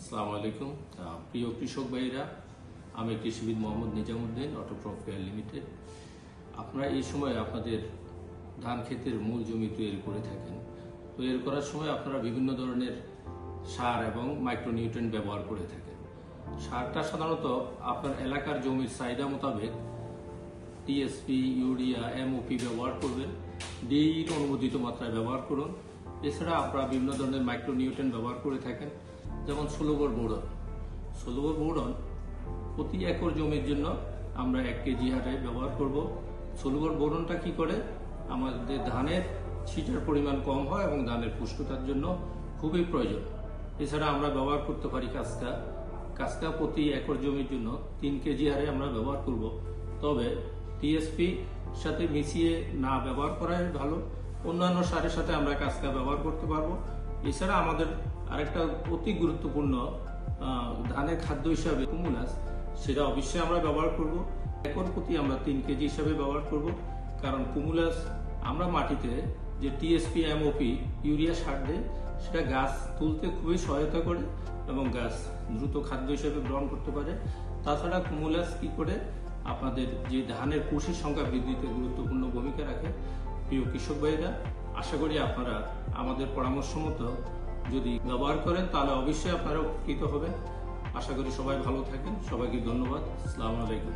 আসসালামু আলাইকুম। প্রিয় কৃষক ভাইরা, আমি কৃষিবিদ Mohammad Nizamuddin, Autocrop Care Limited. আপনারা এই সময় আপনাদের ধান ক্ষেতের মূল জমি তৈরি করে থাকেন। তৈরি করার সময় আপনারা বিভিন্ন ধরনের সার এবং মাইক্রোনিউট্রিয়েন্ট ব্যবহার করে থাকেন। সারটা সাধারণত আপনার এলাকার জমির চাহিদা মোতাবেক টিএসপি, ইউরিয়া, এমওপি ব্যবহার করবেন। ডিইর অনুমোদিত মাত্রায় ব্যবহার করুন। এছাড়া আপনারা বিভিন্ন ধরনের মাইক্রোনিউট্রিয়েন্ট ব্যবহার করে থাকেন, যেমন 16 বোরন। 16 বোরন প্রতি একর জমির জন্য আমরা 1 কেজি হারে ব্যবহার করব। 16 বোরনটা কি করে, আমাদের ধানের ছিটার পরিমাণ কম হয় এবং ধানের পুষ্টতার জন্য খুবই প্রয়োজন। এছাড়া আমরা ব্যবহার করতে পারি কাস্কা প্রতি একর জমির জন্য 3 কেজি হারে আমরা ব্যবহার করব। তবে টিএসপি সাথে মিশিয়ে না ব্যবহার করাই ভালো। অন্যান্য সারের সাথে আমরা কাস্কা ব্যবহার করতে পারবো। এছাড়া আমাদের আরেকটা অতি গুরুত্বপূর্ণ ধানের খাদ্য হিসাবে কুমুলাস, সেটা অবশ্যই আমরা ব্যবহার করব। একর প্রতি আমরা 3 কেজি হিসাবে ব্যবহার করব, কারণ কুমুলাস আমরা মাটিতে যে টিএসপি, এমওপি, ইউরিয়া সার দেয়, সেটা গাছ তুলতে খুবই সহায়তা করে এবং গাছ দ্রুত খাদ্য হিসেবে গ্রহণ করতে পারে। তাছাড়া কুমুলাস কি করে আপনাদের যে ধানের কুশির সংখ্যা বৃদ্ধিতে গুরুত্বপূর্ণ ভূমিকা রাখে। প্রিয় কৃষক ভাইরা, আশা করি আপনারা আমাদের পরামর্শ মতো যদি ব্যবহার করেন তাহলে অবশ্যই আপনারা উপকৃত হবেন। আশা করি সবাই ভালো থাকেন। সবাইকে ধন্যবাদ। আসসালামু আলাইকুম।